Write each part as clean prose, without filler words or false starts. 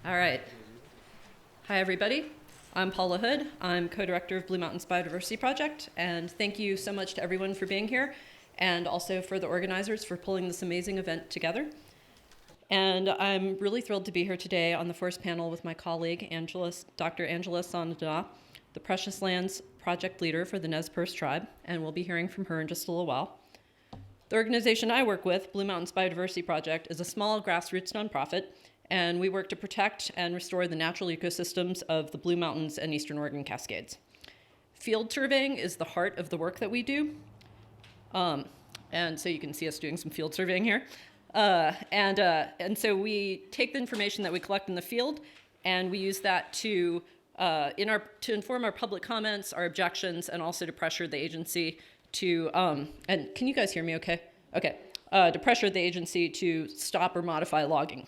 All right. Hi, everybody. I'm Paula Hood. I'm co-director of Blue Mountains Biodiversity Project, and thank you so much to everyone for being here, and also for the organizers for pulling this amazing event together. And I'm really thrilled to be here today on the first panel with my colleague, Dr. Angela Sanada, the Precious Lands Project Leader for the Nez Perce Tribe, and we'll be hearing from her in just a little while. The organization I work with, Blue Mountains Biodiversity Project, is a small grassroots nonprofit, and we work to protect and restore the natural ecosystems of the Blue Mountains and Eastern Oregon Cascades. Field surveying is the heart of the work that we do, and so you can see us doing some field surveying here. And so we take the information that we collect in the field, and we use that to inform our public comments, our objections, and also to pressure the agency to, and can you guys hear me okay? Okay, to pressure the agency to stop or modify logging.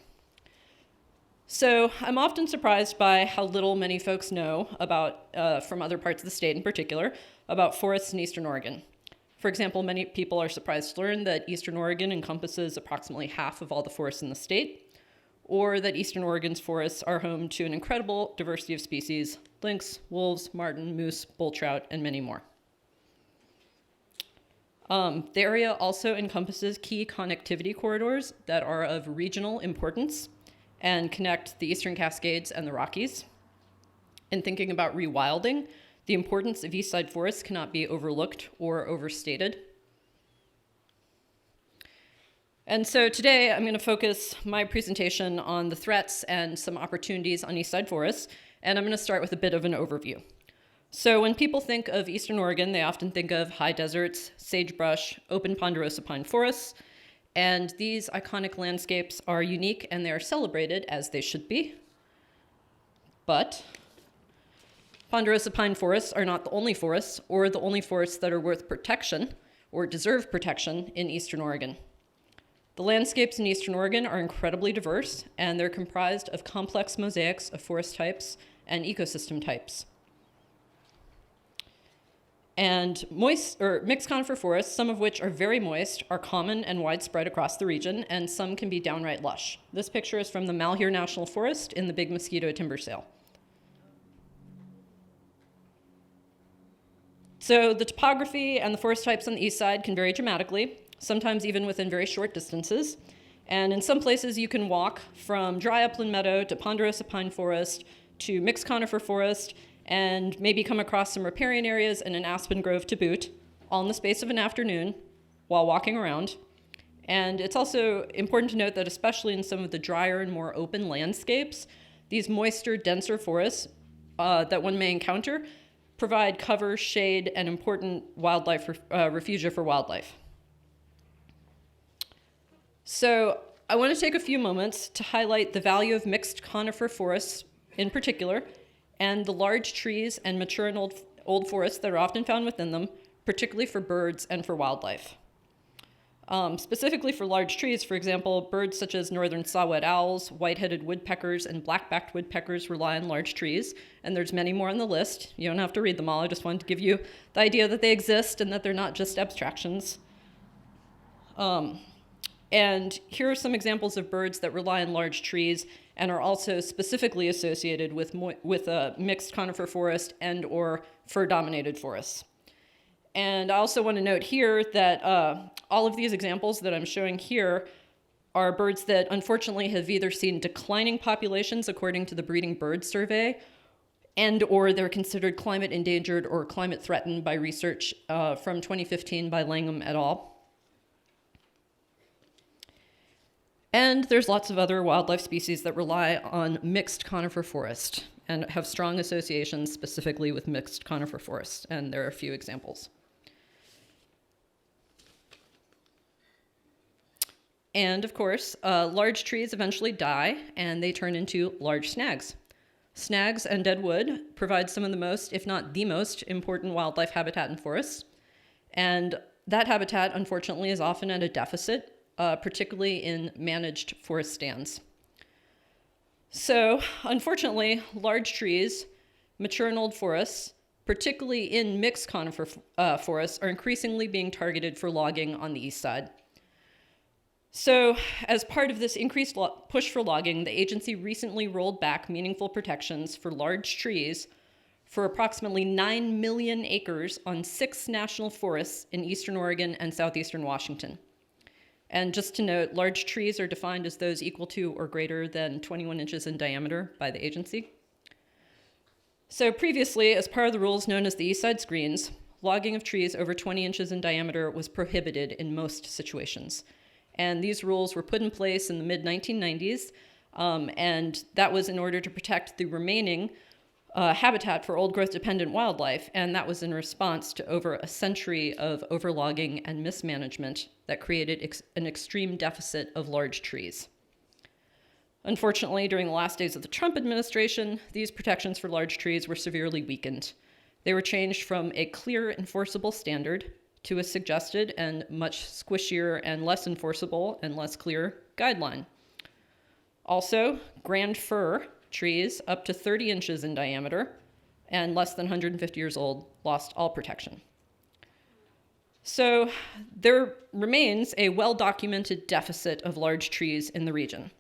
So I'm often surprised by how little many folks know about, from other parts of the state in particular, about forests in Eastern Oregon. For example, many people are surprised to learn that Eastern Oregon encompasses approximately half of all the forests in the state, or that Eastern Oregon's forests are home to an incredible diversity of species: lynx, wolves, marten, moose, bull trout, and many more. The area also encompasses key connectivity corridors that are of regional importance and connect the Eastern Cascades and the Rockies. In thinking about rewilding, the importance of Eastside forests cannot be overlooked or overstated. And so today I'm going to focus my presentation on the threats and some opportunities on Eastside forests, and I'm going to start with a bit of an overview. So when people think of Eastern Oregon, they often think of high deserts, sagebrush, open ponderosa pine forests, and these iconic landscapes are unique and they are celebrated as they should be. But ponderosa pine forests are not the only forests or the only forests that are worth protection or deserve protection in Eastern Oregon. The landscapes in Eastern Oregon are incredibly diverse, and they're comprised of complex mosaics of forest types and ecosystem types. And mixed conifer forests, some of which are very moist, are common and widespread across the region, and some can be downright lush. This picture is from the Malheur National Forest in the Big Mosquito Timber Sale. So the topography and the forest types on the east side can vary dramatically, sometimes even within very short distances. And in some places you can walk from dry upland meadow to ponderosa pine forest to mixed conifer forest, and maybe come across some riparian areas and an aspen grove to boot, all in the space of an afternoon while walking around. And it's also important to note that especially in some of the drier and more open landscapes, these moister, denser forests that one may encounter provide cover, shade, and important wildlife refugia for wildlife. So I want to take a few moments to highlight the value of mixed conifer forests in particular, and the large trees and mature and old forests that are often found within them, particularly for birds and for wildlife. Specifically for large trees, for example, birds such as northern saw-whet owls, white-headed woodpeckers, and black-backed woodpeckers rely on large trees, and there's many more on the list. You don't have to read them all. I just wanted to give you the idea that they exist and that they're not just abstractions. And here are some examples of birds that rely on large trees and are also specifically associated with a mixed conifer forest and or fir-dominated forests. And I also want to note here that all of these examples that I'm showing here are birds that unfortunately have either seen declining populations according to the Breeding Birds Survey, and or they're considered climate endangered or climate threatened by research from 2015 by Langham et al. And there's lots of other wildlife species that rely on mixed conifer forest and have strong associations specifically with mixed conifer forests, and there are a few examples. And of course, large trees eventually die and they turn into large snags. Snags and dead wood provide some of the most, if not the most, important wildlife habitat in forests. And that habitat, unfortunately, is often at a deficit, particularly in managed forest stands. So, unfortunately, large trees, mature and old forests, particularly in mixed conifer forests, are increasingly being targeted for logging on the east side. So, as part of this increased push for logging, the agency recently rolled back meaningful protections for large trees for approximately 9 million acres on 6 national forests in eastern Oregon and southeastern Washington. And just to note, large trees are defined as those equal to or greater than 21 inches in diameter by the agency. So previously, as part of the rules known as the Eastside screens, logging of trees over 20 inches in diameter was prohibited in most situations. And these rules were put in place in the mid-1990s, and that was in order to protect the remaining habitat for old-growth dependent wildlife, and that was in response to over a century of overlogging and mismanagement that created an extreme deficit of large trees. Unfortunately, during the last days of the Trump administration, these protections for large trees were severely weakened. They were changed from a clear enforceable standard to a suggested and much squishier and less enforceable and less clear guideline. Also, grand fir trees up to 30 inches in diameter and less than 150 years old lost all protection. So there remains a well-documented deficit of large trees in the region.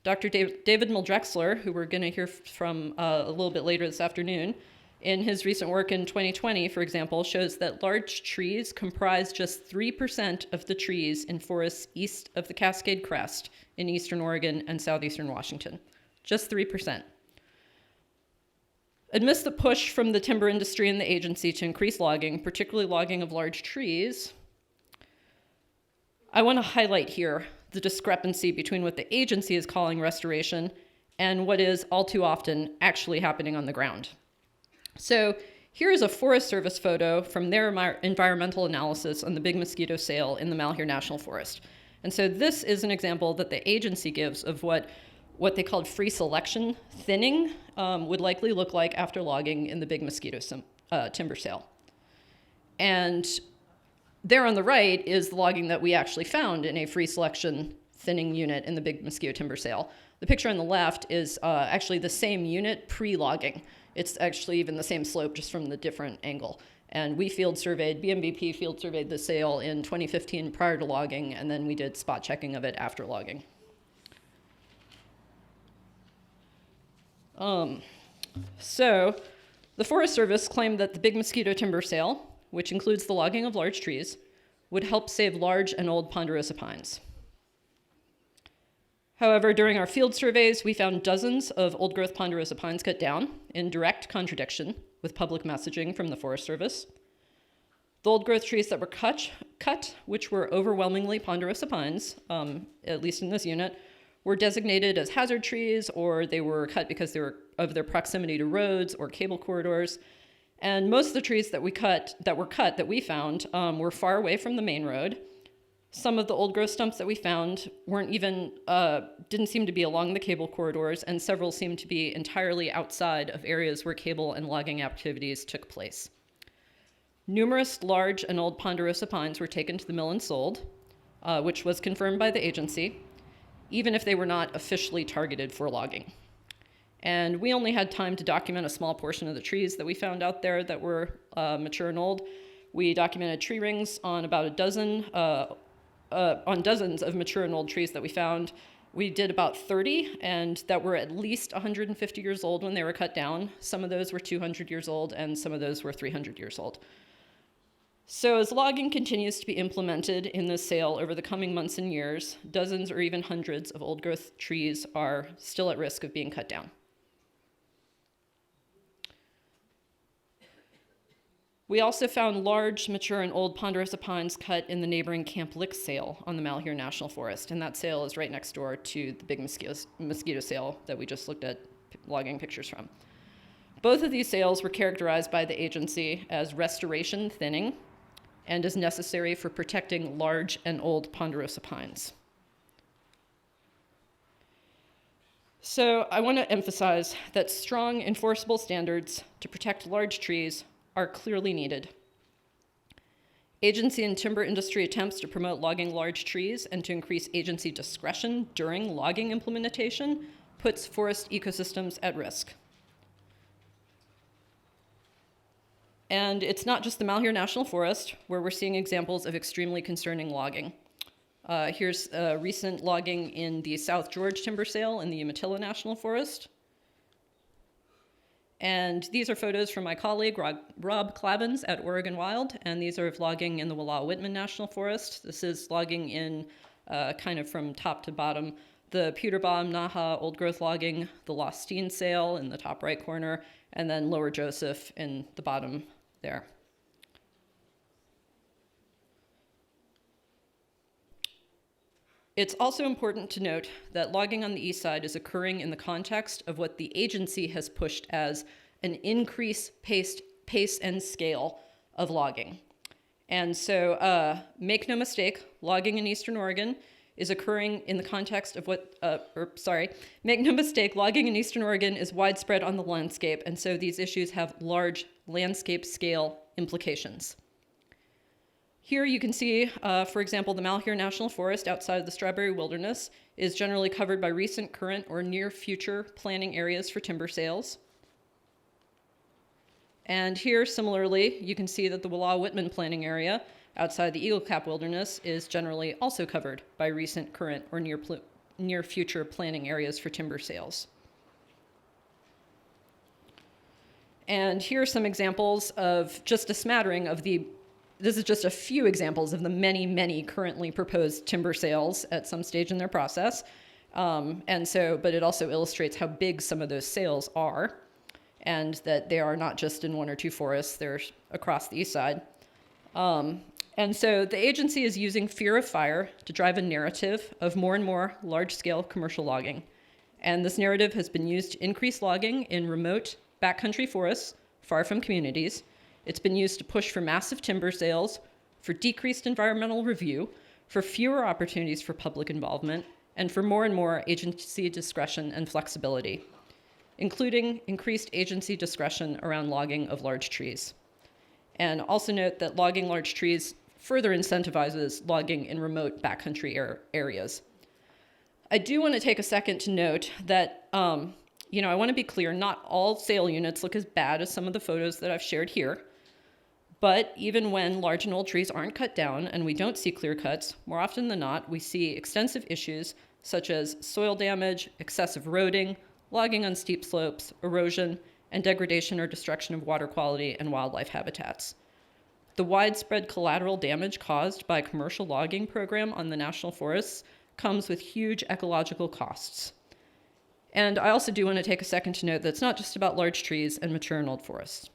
Dr. David Muldrexler, who we're going to hear from a little bit later this afternoon, in his recent work in 2020, for example, shows that large trees comprise just 3% of the trees in forests east of the Cascade Crest in eastern Oregon and southeastern Washington. Just 3%. Amidst the push from the timber industry and the agency to increase logging, particularly logging of large trees, I want to highlight here the discrepancy between what the agency is calling restoration and what is all too often actually happening on the ground. So here is a Forest Service photo from their environmental analysis on the big mosquito sale in the Malheur National Forest. And so this is an example that the agency gives of what they called free selection thinning would likely look like after logging in the big mosquito timber sale. And there on the right is the logging that we actually found in a free selection thinning unit in the big mosquito timber sale. The picture on the left is actually the same unit pre-logging. It's actually even the same slope, just from the different angle. And we field surveyed, BMVP field surveyed the sale in 2015 prior to logging, and then we did spot checking of it after logging. So the Forest Service claimed that the big mosquito timber sale, which includes the logging of large trees, would help save large and old ponderosa pines. However, during our field surveys, we found dozens of old-growth ponderosa pines cut down in direct contradiction with public messaging from the Forest Service. The old-growth trees that were cut, which were overwhelmingly ponderosa pines, at least in this unit, were designated as hazard trees, or they were cut because they were of their proximity to roads or cable corridors. And most of the trees that we found were far away from the main road. Some of the old growth stumps that we found didn't seem to be along the cable corridors, and several seemed to be entirely outside of areas where cable and logging activities took place. Numerous large and old ponderosa pines were taken to the mill and sold, which was confirmed by the agency, even if they were not officially targeted for logging. And we only had time to document a small portion of the trees that we found out there that were mature and old. We documented tree rings on about a dozen, on dozens of mature and old trees that we found. We did about 30, and that were at least 150 years old when they were cut down. Some of those were 200 years old, and some of those were 300 years old. So as logging continues to be implemented in this sale over the coming months and years, dozens or even hundreds of old-growth trees are still at risk of being cut down. We also found large, mature, and old ponderosa pines cut in the neighboring Camp Lick sale on the Malheur National Forest, and that sale is right next door to the big mosquito sale that we just looked at logging pictures from. Both of these sales were characterized by the agency as restoration thinning and as necessary for protecting large and old ponderosa pines. So I want to emphasize that strong enforceable standards to protect large trees are clearly needed. Agency and timber industry attempts to promote logging large trees and to increase agency discretion during logging implementation puts forest ecosystems at risk. And it's not just the Malheur National Forest where we're seeing examples of extremely concerning logging. Here's recent logging in the South George timber sale in the Umatilla National Forest. And these are photos from my colleague, Rob Clavins at Oregon Wild, and these are of logging in the Wallowa-Whitman National Forest. This is logging in kind of from top to bottom. The Pewterbaum, Naha, old growth logging, the Lostine sale in the top right corner, and then Lower Joseph in the bottom there. It's also important to note that logging on the east side is occurring in the context of what the agency has pushed as an increased pace and scale of logging. And so make no mistake, logging in Eastern Oregon is occurring in the context of make no mistake, logging in Eastern Oregon is widespread on the landscape, and so these issues have large landscape scale implications. Here you can see, for example, the Malheur National Forest outside of the Strawberry Wilderness is generally covered by recent, current, or near future planning areas for timber sales. And here, similarly, you can see that the Wallowa-Whitman planning area outside the Eagle Cap Wilderness is generally also covered by recent, current, or near future planning areas for timber sales. And here are some examples of just a smattering of this is just a few examples of the many, many currently proposed timber sales at some stage in their process. But it also illustrates how big some of those sales are, and that they are not just in one or two forests, they're across the east side. And so the agency is using fear of fire to drive a narrative of more and more large-scale commercial logging. And this narrative has been used to increase logging in remote backcountry forests far from communities. It's been used to push for massive timber sales, for decreased environmental review, for fewer opportunities for public involvement, and for more and more agency discretion and flexibility, including increased agency discretion around logging of large trees. And also note that logging large trees further incentivizes logging in remote backcountry areas. I do want to take a second to note that, I want to be clear, not all sale units look as bad as some of the photos that I've shared here. But even when large and old trees aren't cut down and we don't see clear cuts, more often than not, we see extensive issues such as soil damage, excessive eroding, logging on steep slopes, erosion, and degradation or destruction of water quality and wildlife habitats. The widespread collateral damage caused by a commercial logging program on the national forests comes with huge ecological costs. And I also do want to take a second to note that it's not just about large trees and mature and old forests.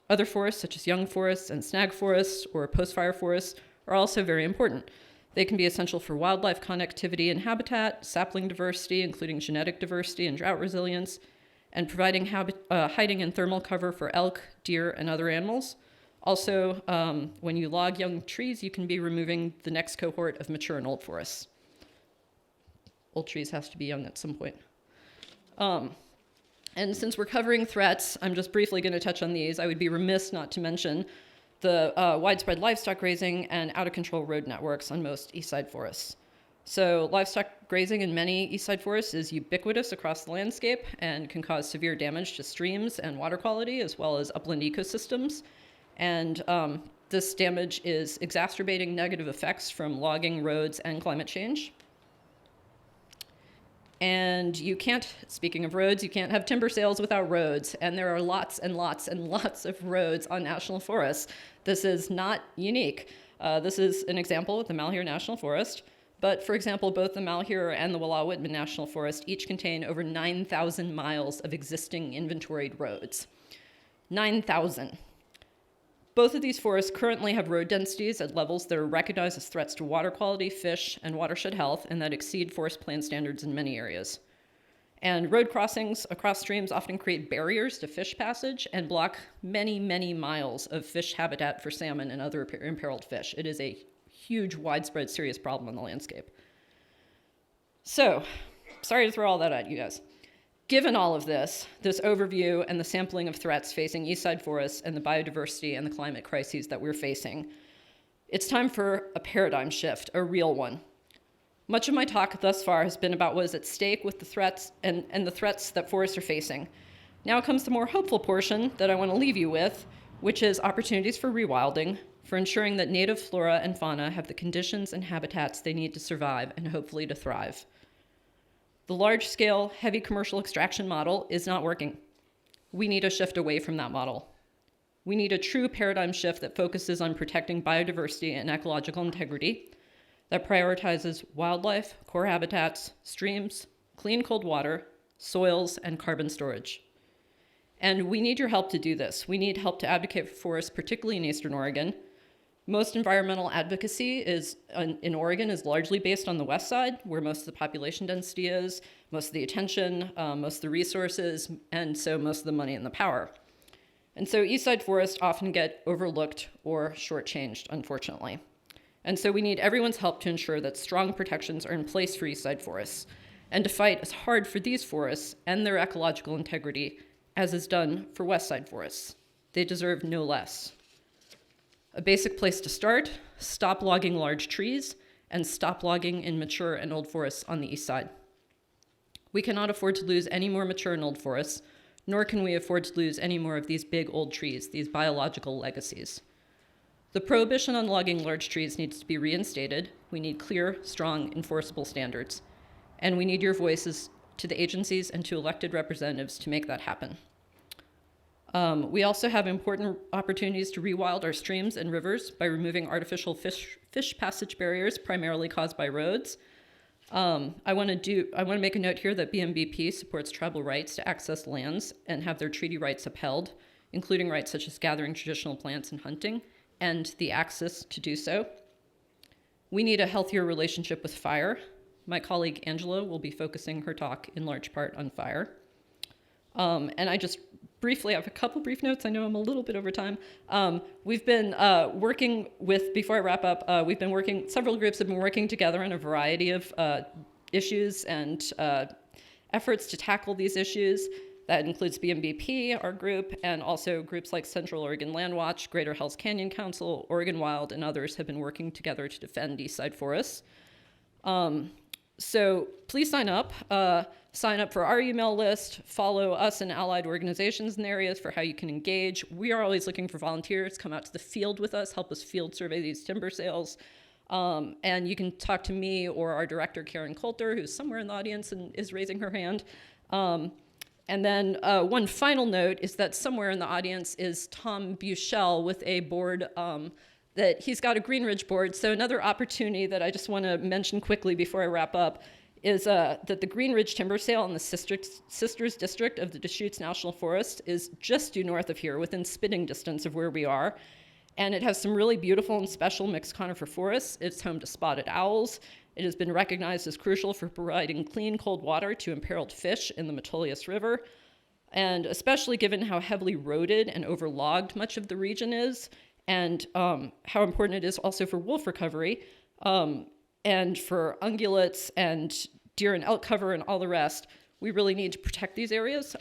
Other forests, such as young forests and snag forests or post-fire forests, are also very important. They can be essential for wildlife connectivity and habitat, sapling diversity, including genetic diversity and drought resilience, and providing hiding and thermal cover for elk, deer, and other animals. Also, when you log young trees, you can be removing the next cohort of mature and old forests. Old trees has to be young at some point. And since we're covering threats, I'm just briefly going to touch on these. I would be remiss not to mention the widespread livestock grazing and out-of-control road networks on most Eastside forests. So livestock grazing in many Eastside forests is ubiquitous across the landscape and can cause severe damage to streams and water quality, as well as upland ecosystems. And this damage is exacerbating negative effects from logging, roads, and climate change. And you can't, speaking of roads, you can't have timber sales without roads. And there are lots and lots and lots of roads on national forests. This is not unique. This is an example with the Malheur National Forest. But for example, both the Malheur and the Wallowa-Whitman National Forest each contain over 9,000 miles of existing inventoried roads. 9,000. Both of these forests currently have road densities at levels that are recognized as threats to water quality, fish, and watershed health, and that exceed forest plan standards in many areas. And road crossings across streams often create barriers to fish passage and block many, many miles of fish habitat for salmon and other imperiled fish. It is a huge, widespread, serious problem on the landscape. So, sorry to throw all that at you guys. Given all of this overview and the sampling of threats facing Eastside forests and the biodiversity and the climate crises that we're facing, it's time for a paradigm shift, a real one. Much of my talk thus far has been about what is at stake with the threats and the threats that forests are facing. Now comes the more hopeful portion that I want to leave you with, which is opportunities for rewilding, for ensuring that native flora and fauna have the conditions and habitats they need to survive and hopefully to thrive. The large-scale, heavy commercial extraction model is not working. We need a shift away from that model. We need a true paradigm shift that focuses on protecting biodiversity and ecological integrity, that prioritizes wildlife, core habitats, streams, clean cold water, soils, and carbon storage. And we need your help to do this. We need help to advocate for forests, particularly in Eastern Oregon. Most environmental advocacy in Oregon is largely based on the west side, where most of the population density is, most of the attention, most of the resources, and so most of the money and the power. And so Eastside forests often get overlooked or shortchanged, unfortunately. And so we need everyone's help to ensure that strong protections are in place for Eastside forests, and to fight as hard for these forests and their ecological integrity as is done for Westside forests. They deserve no less. A basic place to start: stop logging large trees and stop logging in mature and old forests on the east side. We cannot afford to lose any more mature and old forests, nor can we afford to lose any more of these big old trees, these biological legacies. The prohibition on logging large trees needs to be reinstated. We need clear, strong, enforceable standards. And we need your voices to the agencies and to elected representatives to make that happen. We also have important opportunities to rewild our streams and rivers by removing artificial fish passage barriers, primarily caused by roads. I want to make a note here that BMBP supports tribal rights to access lands and have their treaty rights upheld, including rights such as gathering traditional plants and hunting, and the access to do so. We need a healthier relationship with fire. My colleague Angela will be focusing her talk in large part on fire. And I just briefly have a couple brief notes. I know I'm a little bit over time. We've been working with, before I wrap up, several groups have been working together on a variety of issues and efforts to tackle these issues. That includes BMBP, our group, and also groups like Central Oregon Land Watch, Greater Hells Canyon Council, Oregon Wild, and others have been working together to defend Eastside forests. So please sign up. Sign up for our email list, follow us and allied organizations in the areas for how you can engage. We are always looking for volunteers. Come out to the field with us, help us field survey these timber sales. And you can talk to me or our director, Karen Coulter, who's somewhere in the audience and is raising her hand. And then one final note is that somewhere in the audience is Tom Buchel with a board that he's got a Green Ridge board. So another opportunity that I just want to mention quickly before I wrap up is that the Green Ridge timber sale in the Sisters District of the Deschutes National Forest is just due north of here, within spitting distance of where we are. And it has some really beautiful and special mixed conifer forests. It's home to spotted owls. It has been recognized as crucial for providing clean, cold water to imperiled fish in the Metolius River. And especially given how heavily roaded and overlogged much of the region is, and how important it is also for wolf recovery, and for ungulates and deer and elk cover and all the rest, we really need to protect these areas.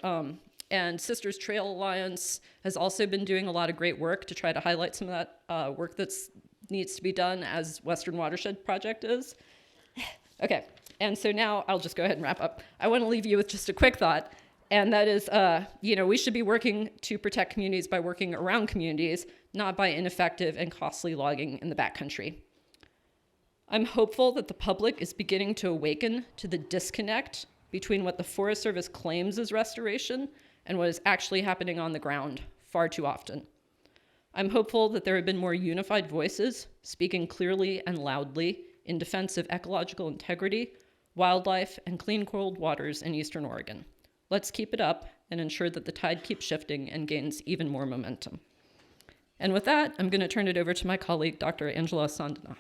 And Sisters Trail Alliance has also been doing a lot of great work to try to highlight some of that work that needs to be done, as Western Watershed Project is. Okay, and so now I'll just go ahead and wrap up. I want to leave you with just a quick thought, and that is, we should be working to protect communities by working around communities, not by ineffective and costly logging in the backcountry. I'm hopeful that the public is beginning to awaken to the disconnect between what the Forest Service claims is restoration and what is actually happening on the ground far too often. I'm hopeful that there have been more unified voices speaking clearly and loudly in defense of ecological integrity, wildlife, and clean cold waters in Eastern Oregon. Let's keep it up and ensure that the tide keeps shifting and gains even more momentum. And with that, I'm going to turn it over to my colleague, Dr. Angela Sandana.